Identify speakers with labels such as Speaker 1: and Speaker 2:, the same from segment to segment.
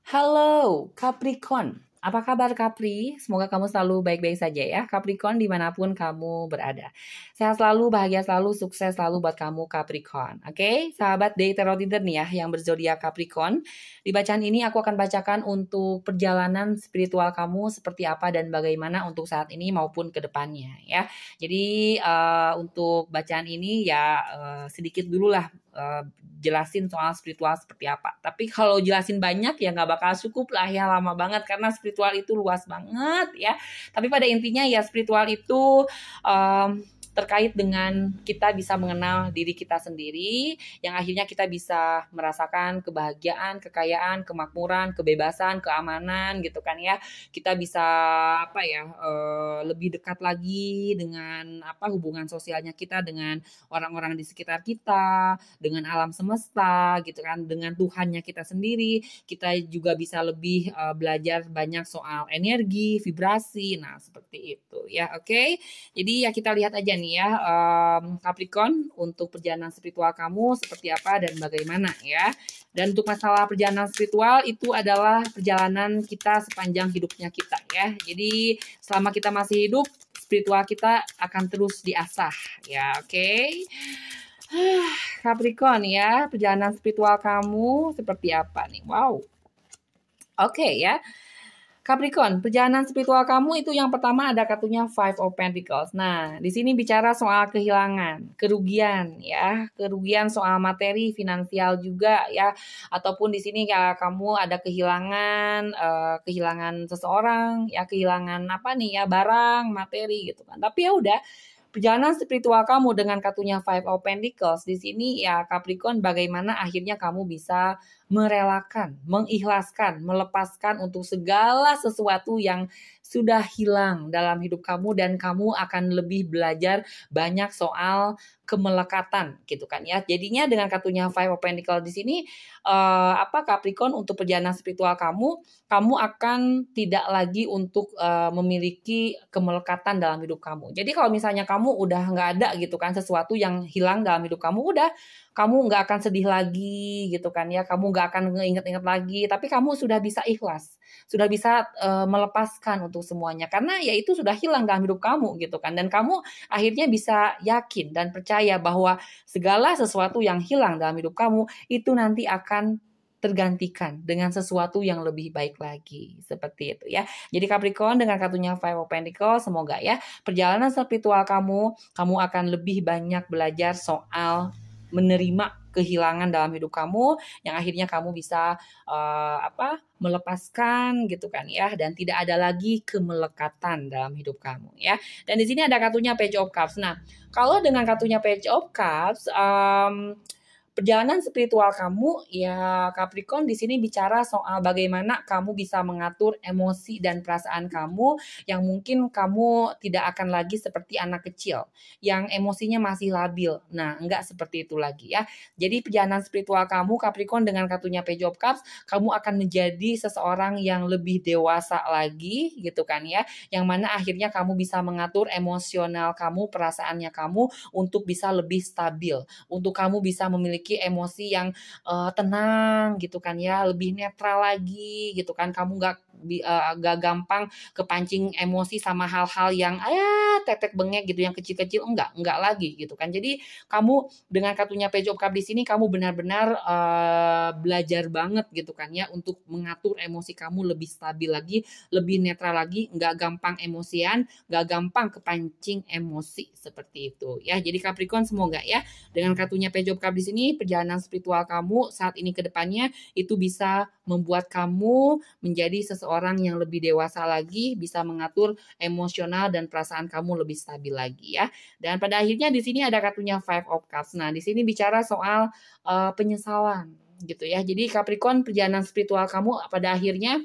Speaker 1: Halo Capricorn, apa kabar Capri? Semoga kamu selalu baik-baik saja ya Capricorn dimanapun kamu berada. Sehat selalu, bahagia selalu, sukses selalu buat kamu Capricorn. Oke, sahabat Day Tarot Reader nih ya yang berzodiak Capricorn. Di bacaan ini aku akan bacakan untuk perjalanan spiritual kamu seperti apa dan bagaimana untuk saat ini maupun ke depannya ya. Jadi untuk bacaan ini ya sedikit dulu lah jelasin soal spiritual seperti apa. Tapi kalau jelasin banyak ya nggak bakal cukup lah ya, lama banget karena spiritual itu luas banget ya. Tapi pada intinya ya spiritual itu terkait dengan kita bisa mengenal diri kita sendiri, yang akhirnya kita bisa merasakan kebahagiaan, kekayaan, kemakmuran, kebebasan, keamanan gitu kan ya. Kita bisa lebih dekat lagi dengan hubungan sosialnya kita dengan orang-orang di sekitar kita, dengan alam semesta gitu kan, dengan Tuhannya kita sendiri. Kita juga bisa lebih belajar banyak soal energi, vibrasi. Nah, seperti itu ya. Oke. Jadi ya kita lihat aja nih ya Capricorn untuk perjalanan spiritual kamu seperti apa dan bagaimana ya. Dan untuk masalah perjalanan spiritual itu adalah perjalanan kita sepanjang hidupnya kita ya. Jadi selama kita masih hidup, spiritual kita akan terus diasah ya. Oke. Capricorn ya, perjalanan spiritual kamu seperti apa nih? Wow. Oke ya. Capricorn, perjalanan spiritual kamu itu yang pertama ada kartunya Five of Pentacles. Nah, di sini bicara soal kehilangan, kerugian ya, kerugian soal materi, finansial juga ya, ataupun di sini ya kamu ada kehilangan seseorang, ya kehilangan barang, materi gitu kan. Tapi ya udah, perjalanan spiritual kamu dengan kartunya Five of Pentacles di sini ya Capricorn, bagaimana akhirnya kamu bisa merelakan, mengikhlaskan, melepaskan untuk segala sesuatu yang sudah hilang dalam hidup kamu, dan kamu akan lebih belajar banyak soal kemelekatan gitu kan ya. Jadinya dengan kartunya Five of Pentacles di sini Capricorn, untuk perjalanan spiritual kamu akan tidak lagi untuk memiliki kemelekatan dalam hidup kamu. Jadi kalau misalnya kamu udah nggak ada gitu kan sesuatu yang hilang dalam hidup kamu, udah kamu nggak akan sedih lagi gitu kan ya, kamu nggak akan ngeinget-inget lagi, tapi kamu sudah bisa ikhlas, sudah bisa melepaskan untuk semuanya, karena ya itu sudah hilang dalam hidup kamu gitu kan, dan kamu akhirnya bisa yakin dan percaya bahwa segala sesuatu yang hilang dalam hidup kamu itu nanti akan tergantikan dengan sesuatu yang lebih baik lagi, seperti itu ya. Jadi Capricorn dengan kartunya Five of Pentacles, semoga ya perjalanan spiritual kamu akan lebih banyak belajar soal menerima kehilangan dalam hidup kamu, yang akhirnya kamu bisa melepaskan gitu kan ya, dan tidak ada lagi kemelekatan dalam hidup kamu ya. Dan di sini ada kartunya Page of Cups. Nah, kalau dengan kartunya Page of Cups, perjalanan spiritual kamu ya Capricorn di sini bicara soal bagaimana kamu bisa mengatur emosi dan perasaan kamu, yang mungkin kamu tidak akan lagi seperti anak kecil yang emosinya masih labil. Nah, enggak seperti itu lagi ya. Jadi perjalanan spiritual kamu Capricorn dengan kartunya Page of Cups, kamu akan menjadi seseorang yang lebih dewasa lagi gitu kan ya, yang mana akhirnya kamu bisa mengatur emosional kamu, perasaannya kamu untuk bisa lebih stabil, untuk kamu bisa memiliki emosi yang tenang gitu kan ya, lebih netral lagi gitu kan. Kamu gak gampang kepancing emosi sama hal-hal yang tetek bengek gitu, yang kecil-kecil, enggak lagi gitu kan. Jadi kamu dengan kartunya Page of Cups di sini kamu benar-benar belajar banget gitu kan ya untuk mengatur emosi kamu lebih stabil lagi, lebih netral lagi, enggak gampang emosian, enggak gampang kepancing emosi, seperti itu ya. Jadi Capricorn, semoga ya dengan kartunya Page of Cups di sini perjalanan spiritual kamu saat ini ke depannya itu bisa membuat kamu menjadi seseorang yang lebih dewasa lagi, bisa mengatur emosional dan perasaan kamu lebih stabil lagi ya. Dan pada akhirnya di sini ada kartunya Five of Cups. Nah, di sini bicara soal penyesalan gitu ya. Jadi Capricorn, perjalanan spiritual kamu pada akhirnya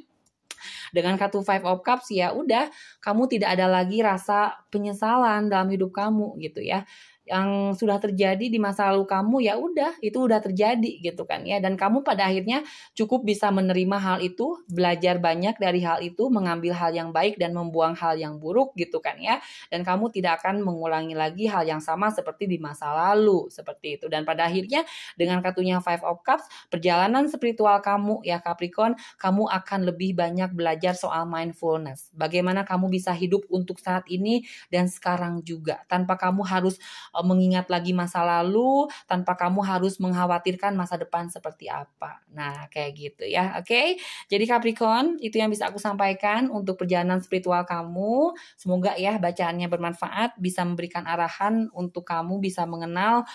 Speaker 1: dengan kartu Five of Cups ya udah, kamu tidak ada lagi rasa penyesalan dalam hidup kamu gitu ya. yang sudah terjadi di masa lalu kamu, ya udah itu udah terjadi gitu kan ya, dan kamu pada akhirnya cukup bisa menerima hal itu, belajar banyak dari hal itu, mengambil hal yang baik dan membuang hal yang buruk gitu kan ya, dan kamu tidak akan mengulangi lagi hal yang sama seperti di masa lalu seperti itu. Dan pada akhirnya dengan kartunya Five of Cups, perjalanan spiritual kamu ya Capricorn, kamu akan lebih banyak belajar soal mindfulness, bagaimana kamu bisa hidup untuk saat ini dan sekarang juga, tanpa kamu harus mengingat lagi masa lalu, tanpa kamu harus mengkhawatirkan masa depan seperti apa. Nah, kayak gitu ya. Oke. Jadi Capricorn, itu yang bisa aku sampaikan untuk perjalanan spiritual kamu. Semoga ya bacaannya bermanfaat, bisa memberikan arahan untuk kamu bisa mengenal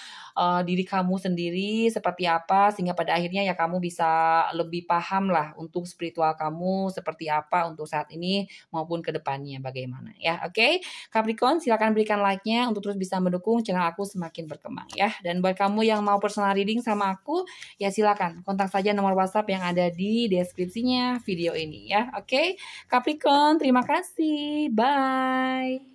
Speaker 1: diri kamu sendiri seperti apa, sehingga pada akhirnya ya kamu bisa lebih paham lah untuk spiritual kamu seperti apa untuk saat ini maupun ke depannya bagaimana ya. Oke. Capricorn, silakan berikan like-nya untuk terus bisa mendukung channel aku semakin berkembang ya. Dan buat kamu yang mau personal reading sama aku, ya silakan kontak saja nomor WhatsApp yang ada di deskripsinya video ini ya. Oke, Capricorn, terima kasih. Bye.